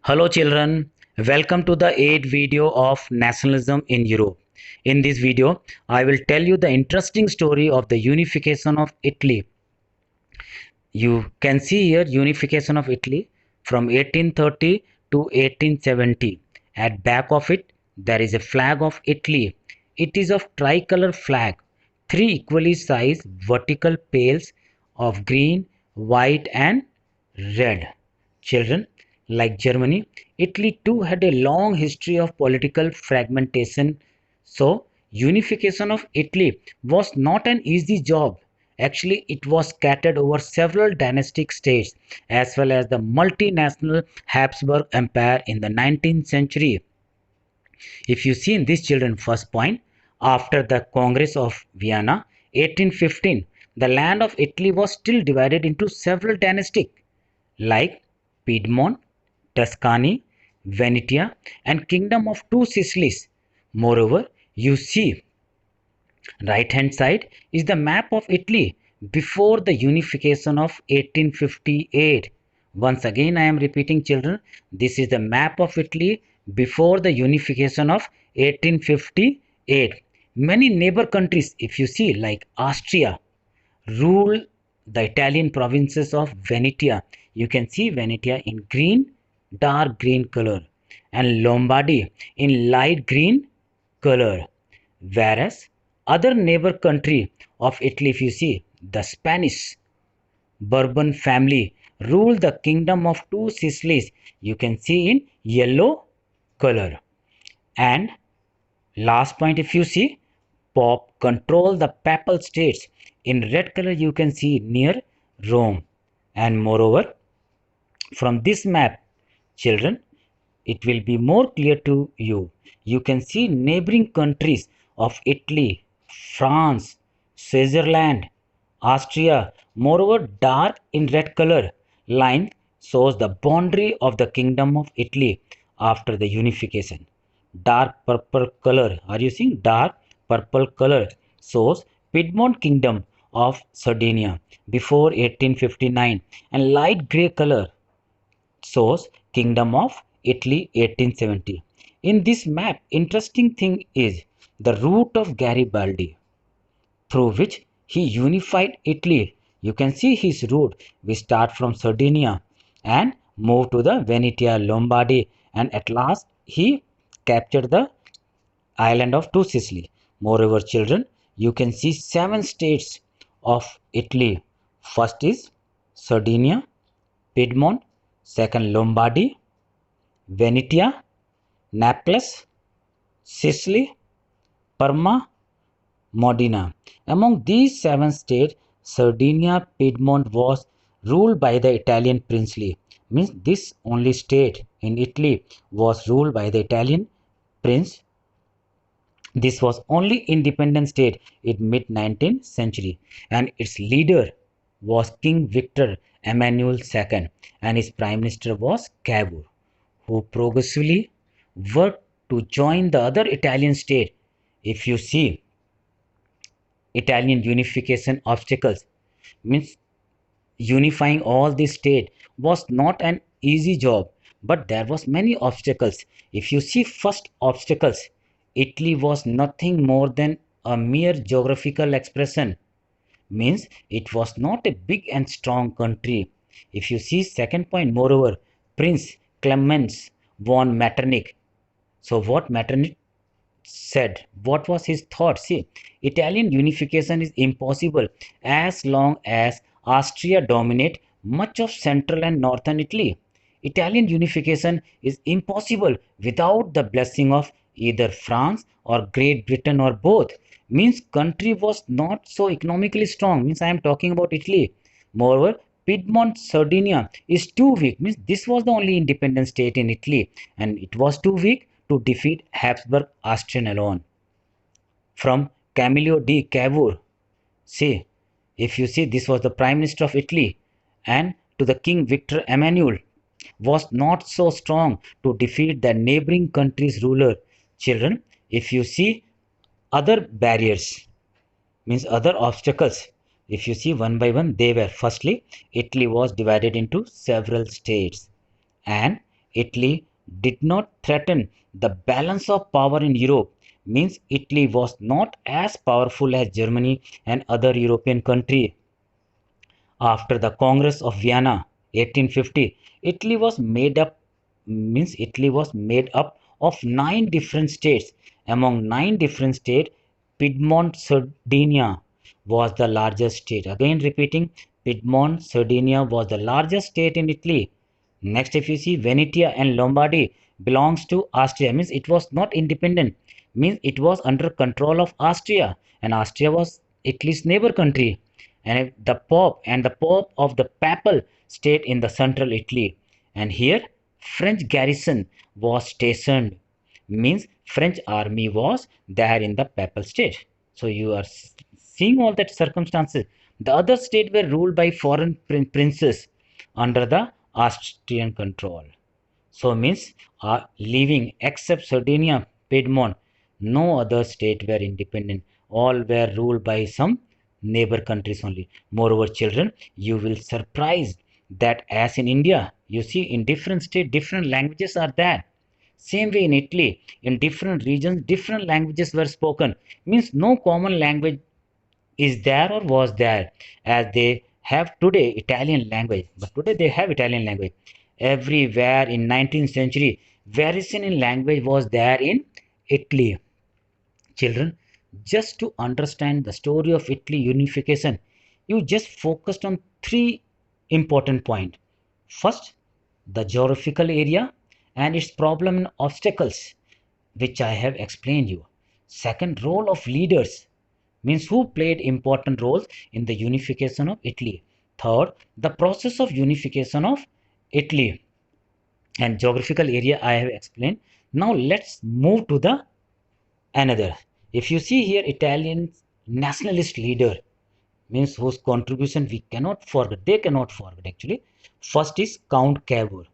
Hello children, welcome to the 8th video of Nationalism in Europe. In this video, I will tell you the interesting story of the unification of Italy. You can see here unification of Italy from 1830 to 1870. At back of it, there is a flag of Italy. It is of tricolor flag, three equally sized vertical pales of green, white and red. Children, like Germany, Italy too had a long history of political fragmentation. So, unification of Italy was not an easy job. Actually, it was scattered over several dynastic states as well as the multinational Habsburg Empire in the 19th century. If you see in this children first point, after the Congress of Vienna 1815, the land of Italy was still divided into several dynastic like Piedmont, Tuscany, Venetia and Kingdom of Two Sicilies. Moreover, you see right hand side is the map of Italy before the unification of 1858. Once again I am repeating children, this is the map of Italy before the unification of 1858. Many neighbor countries if you see like Austria rule the Italian provinces of Venetia. You can see Venetia in green, dark green color and Lombardy in light green color. Whereas other neighbor country of Italy, if you see, the Spanish Bourbon family ruled the kingdom of two Sicilies. You can see in yellow color. And last point, if you see, Pope control the papal states. In red color, you can see near Rome. And moreover, from this map, children, it will be more clear to you. You can see neighboring countries of Italy, France, Switzerland, Austria. Moreover, dark in red color line shows the boundary of the Kingdom of Italy after the unification. Dark purple color, are you seeing? Dark purple color shows Piedmont Kingdom of Sardinia before 1859 and light grey color shows Kingdom of Italy 1870. In this map, interesting thing is the route of Garibaldi through which he unified Italy. You can see his route. We start from Sardinia and move to the Venetia, Lombardy, and at last he captured the island of Two Sicily. Moreover, children, you can see seven states of Italy. First is Sardinia, Piedmont, second Lombardy, Venetia, Naples, Sicily, Parma, Modena. Among these seven states, Sardinia Piedmont was ruled by the Italian princely. Means this only state in Italy was ruled by the Italian prince. This was only independent state in mid-19th century and its leader was King Victor Emmanuel II and his prime minister was Cavour, who progressively worked to join the other Italian state. If you see Italian unification obstacles, means unifying all the state was not an easy job, but there was many obstacles. If you see first obstacles, Italy was nothing more than a mere geographical expression, means it was not a big and strong country. If you see second point, moreover, Prince Clemens von Metternich. So what Metternich said, what was his thought? See, Italian unification is impossible as long as Austria dominate much of central and northern Italy. Italian unification is impossible without the blessing of either France or Great Britain or both. Means country was not so economically strong. Means I am talking about Italy. Moreover, Piedmont Sardinia is too weak. Means this was the only independent state in Italy and it was too weak to defeat Habsburg Austrian alone. From Camillo di Cavour, see, if you see this was the Prime Minister of Italy and to the King Victor Emmanuel was not so strong to defeat the neighboring country's ruler. Children, if you see other barriers, means other obstacles, if you see one by one, they were firstly, Italy was divided into several states and Italy did not threaten the balance of power in Europe, means Italy was not as powerful as Germany and other European countries. After the Congress of Vienna, 1850, Italy was made up of nine different states. Among nine different states, Piedmont, Sardinia was the largest state. Again repeating, Piedmont, Sardinia was the largest state in Italy. Next, if you see, Venetia and Lombardy belongs to Austria, means it was not independent, means it was under control of Austria, and Austria was Italy's neighbor country. And the Pope of the Papal state in the central Italy. And here, French garrison was stationed, means French army was there in the Papal state. So you are seeing all that circumstances. The other state were ruled by foreign princes under the Austrian control. So means leaving except Sardinia, Piedmont, no other state were independent. All were ruled by some neighbor countries only. Moreover, children, you will surprised that as in India, you see in different states, different languages are there. Same way in Italy, in different regions, different languages were spoken. Means no common language is there or was there, as they have today Italian language, but today they have Italian language. Everywhere in 19th century, variation in language was there in Italy. Children, just to understand the story of Italy unification, you just focused on three important points. First, the geographical area and its problem and obstacles, which I have explained you. Second, role of leaders, means who played important roles in the unification of Italy. Third, the process of unification of Italy, and geographical area I have explained. Now let's move to the another. If you see here, Italian nationalist leader, means whose contribution we cannot forget, they cannot forget actually. First is Count Cavour,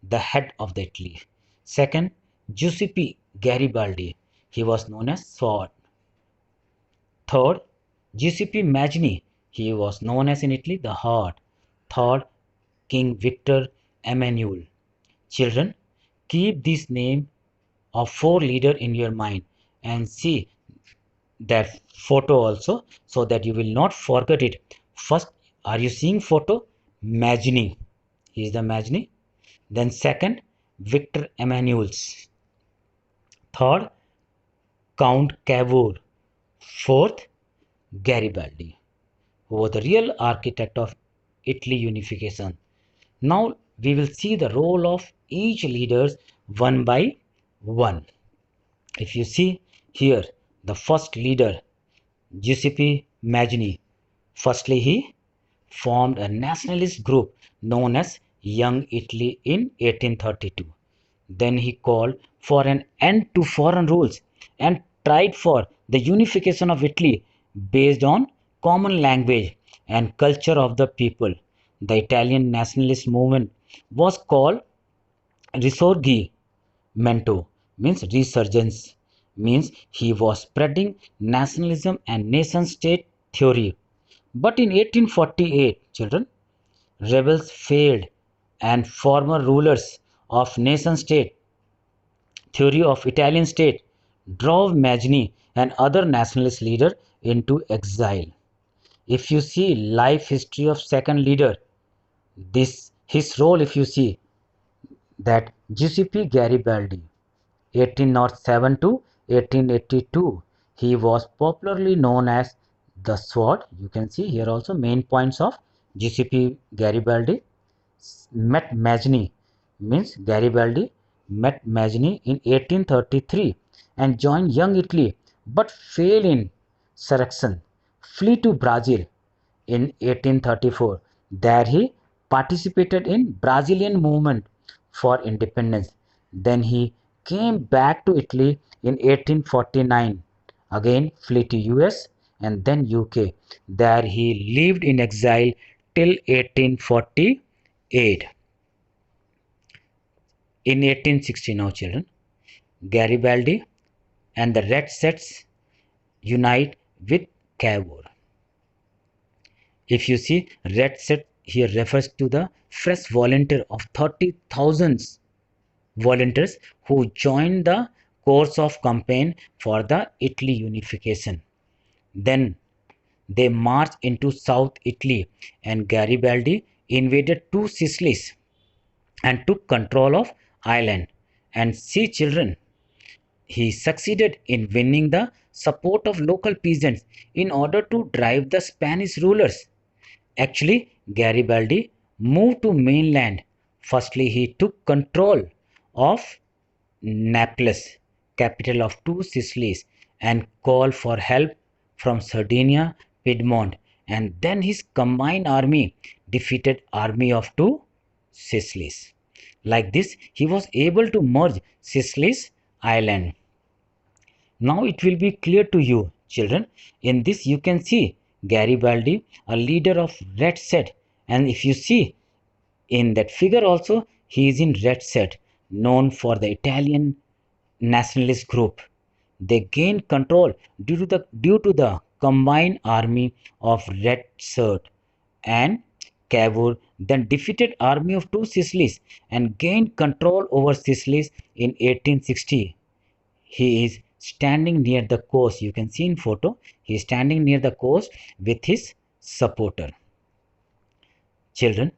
the head of the Italy. Second, Giuseppe Garibaldi, he was known as Sword. Third, Giuseppe Mazzini, he was known as in Italy the Heart. Third, King Victor Emmanuel. Children, keep this name of four leader in your mind and see that photo also, so that you will not forget it. First, are you seeing photo? Mazzini, he is the Mazzini. Then second, Victor Emmanuel's. Third, Count Cavour. Fourth, Garibaldi, who was the real architect of Italy unification. Now we will see the role of each leaders one by one. If you see here, the first leader, Giuseppe Mazzini, firstly he formed a nationalist group known as Young Italy in 1832. Then he called for an end to foreign rules and tried for the unification of Italy based on common language and culture of the people. The Italian nationalist movement was called Risorgimento, means resurgence, means he was spreading nationalism and nation state theory. But in 1848, children, rebels failed and former rulers of nation state theory of Italian state drove Mazzini and other nationalist leaders into exile. If you see life history of second leader, this his role, if you see that Giuseppe Garibaldi, 1807 to 1882, he was popularly known as the Sword. You can see here also main points of Giuseppe Garibaldi. Met Mazzini, means Garibaldi met Mazzini in 1833 and joined Young Italy, but failed in selection, flee to Brazil in 1834. There he participated in Brazilian movement for independence. Then he came back to Italy in 1849. Again flee to US and then UK. There he lived in exile till 1848. In 1860 now children, Garibaldi and the Red Sets unite with Cavour. If you see, Red Set here refers to the fresh volunteer of 30,000 volunteers who joined the course of campaign for the Italy unification. Then they marched into South Italy and Garibaldi invaded two Sicilies and took control of Ireland. And see children, he succeeded in winning the support of local peasants in order to drive the Spanish rulers. Actually, Garibaldi moved to mainland. Firstly, he took control of Naples, capital of two Sicilies, and called for help from Sardinia, Piedmont, and then his combined army defeated army of two Sicilies. Like this, he was able to merge Sicily's island. Now it will be clear to you, children. In this, you can see Garibaldi, a leader of red set, and if you see in that figure also, he is in red set, known for the Italian nationalist group. They gained control due to the combined army of Red Shirt and Cavour, then defeated army of two Sicilies and gained control over Sicilies in 1860. He is standing near the coast. You can see in photo. He is standing near the coast with his supporter. Children,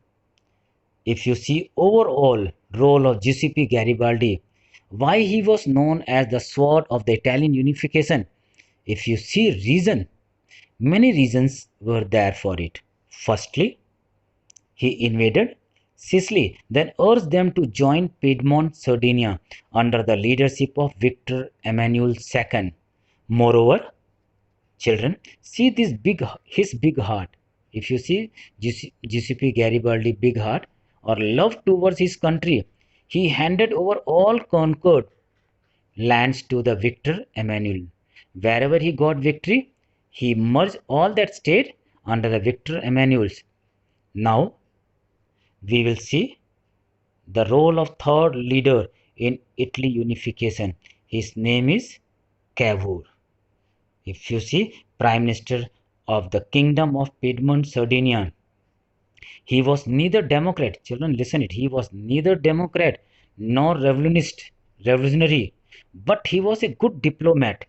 if you see overall role of Giuseppe Garibaldi, why he was known as the sword of the Italian unification, if you see reason, many reasons were there for it. Firstly, he invaded Sicily, then urged them to join Piedmont Sardinia under the leadership of Victor Emmanuel II. Moreover, children, see his big heart. If you see Giuseppe Garibaldi big heart or love towards his country, he handed over all conquered lands to the Victor Emmanuel. Wherever he got victory, he merged all that state under the Victor Emmanuel's. Now we will see the role of third leader in Italy unification. His name is Cavour. If you see Prime Minister of the Kingdom of Piedmont Sardinia, he was neither Democrat, children listen it, he was neither Democrat nor revolutionary, but he was a good diplomat.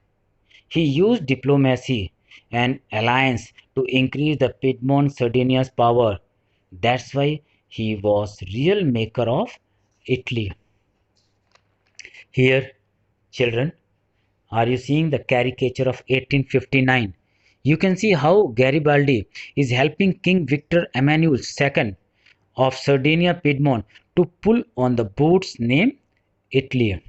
He used diplomacy and alliance to increase the Piedmont Sardinia's power. That's why he was real maker of Italy. Here, children, are you seeing the caricature of 1859? You can see how Garibaldi is helping King Victor Emmanuel II of Sardinia Piedmont to pull on the boat's name Italy.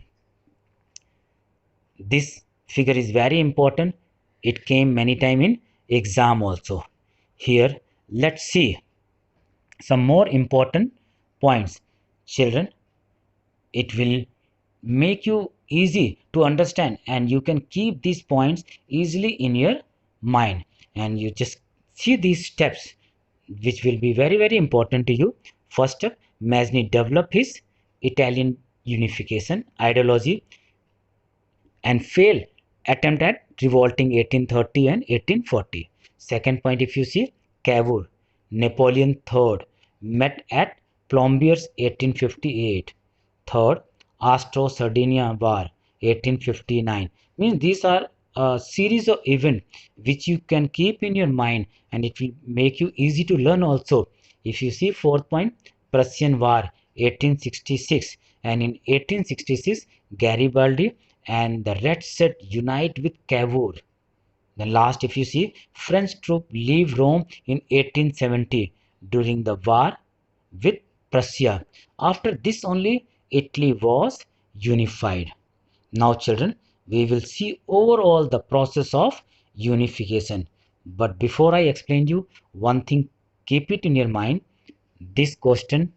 This figure is very important. It came many times in exam also. Here, let's see some more important points. Children, it will make you easy to understand and you can keep these points easily in your mind, and you just see these steps which will be very important to you. First step, Mazzini developed his Italian unification ideology and failed attempt at revolting 1830 and 1840. Second point, if you see, Cavour, Napoleon III met at Plombiers 1858. Third, Austro-Sardinia War 1859. Means these are a series of events which you can keep in your mind and it will make you easy to learn also. If you see fourth point, Prussian War 1866, and in 1866 Garibaldi and the Red Set unite with Cavour. Then last, if you see, French troops leave Rome in 1870 during the war with Prussia. After this only Italy was unified. Now children, we will see overall the process of unification. But before I explain you one thing, keep it in your mind. This question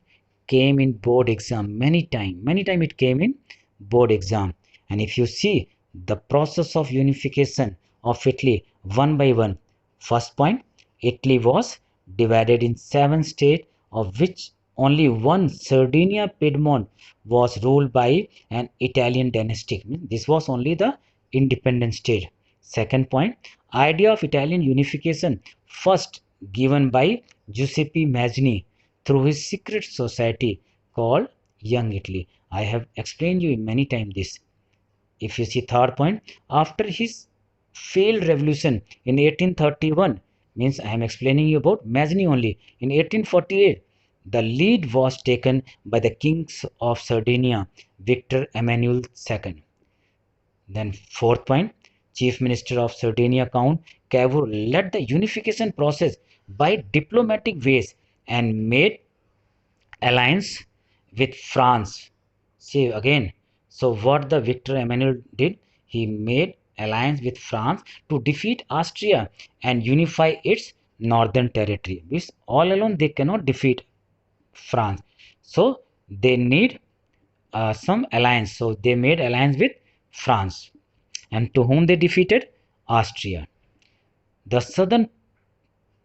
came in board exam many time it came in board exam. And if you see the process of unification of Italy one by one, first point, Italy was divided in 7 states, of which only one, Sardinia Piedmont, was ruled by an Italian dynasty. This was only the independent state. Second point, idea of Italian unification first given by Giuseppe Mazzini through his secret society called Young Italy. I have explained you many times this. If you see third point, after his failed revolution in 1831, means I am explaining you about Mazzini only. In 1848, the lead was taken by the kings of Sardinia, Victor Emmanuel II. Then fourth point, Chief Minister of Sardinia Count Cavour led the unification process by diplomatic ways and made alliance with France. See again. So what the Victor Emmanuel did, he made alliance with France to defeat Austria and unify its northern territory. Because all alone they cannot defeat France. So they need some alliance. So they made alliance with France. And to whom they defeated? Austria. The southern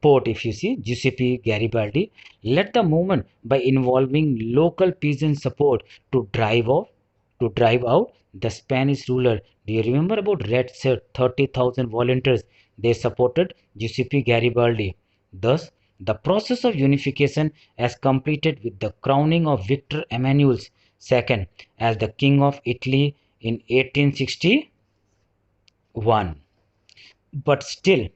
port, if you see, Giuseppe Garibaldi led the movement by involving local peasant support to drive out the Spanish ruler. Do you remember about Red Shirt? 30,000 volunteers. They supported Giuseppe Garibaldi. Thus, the process of unification has completed with the crowning of Victor Emmanuel II as the King of Italy in 1861. But still,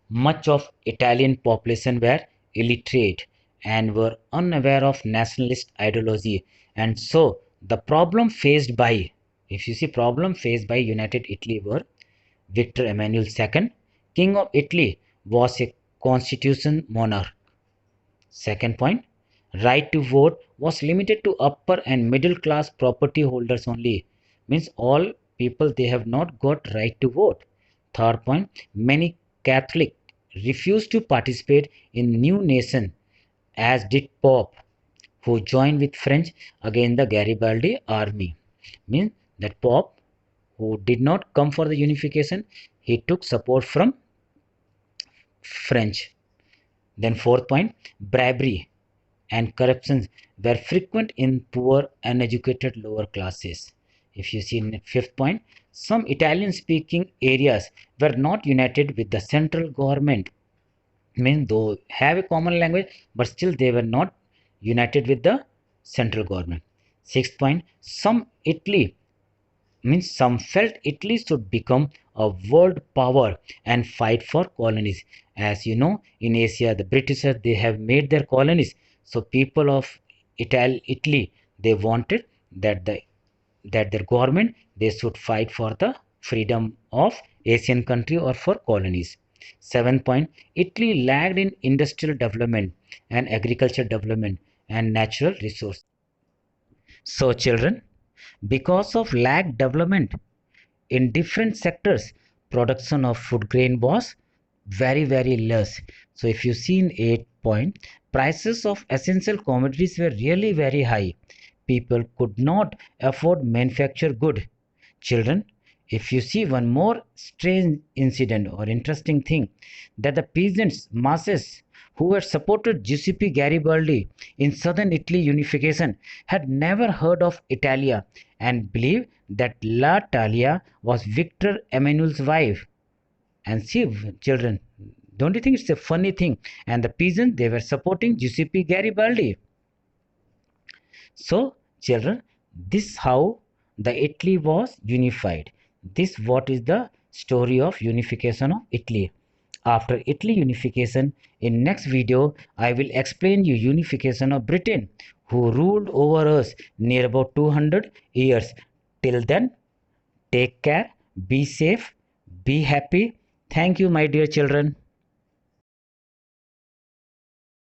much of Italian population were illiterate and were unaware of nationalist ideology. And so the problem faced by, if you see problem faced by United Italy were Victor Emmanuel II, King of Italy, was a constitution monarch. Second point, right to vote was limited to upper and middle class property holders only. Means all people they have not got right to vote. Third point, many Catholic refused to participate in new nation as did Pope who joined with French against the Garibaldi army. Means that Pope who did not come for the unification, he took support from French. Then fourth point, bribery and corruption were frequent in poor uneducated lower classes. If you see in fifth point, some Italian speaking areas were not united with the central government. Means though have a common language, but still they were not united with the central government. Sixth point, some Italy means some felt Italy should become a world power and fight for colonies. As you know, in Asia, the Britishers they have made their colonies. So people of Italy they wanted that their government they should fight for the freedom of Asian country or for colonies. Seventh point, Italy lagged in industrial development and agriculture development and natural resource. So children, because of lag development in different sectors, production of food grain was very less. So if you see in 8 point, prices of essential commodities were really very high. People could not afford manufacture good. Children, if you see one more strange incident or interesting thing, that the peasants masses who had supported Giuseppe Garibaldi in southern Italy unification had never heard of Italia and believed that La Talia was Victor Emmanuel's wife. And see, children, don't you think it's a funny thing? And the peasants, they were supporting Giuseppe Garibaldi. So, children, this how the Italy was unified. This what is the story of unification of Italy. After Italy unification, in next video, I will explain you unification of Britain, who ruled over us near about 200 years. Till then, take care, be safe, be happy. Thank you, my dear children.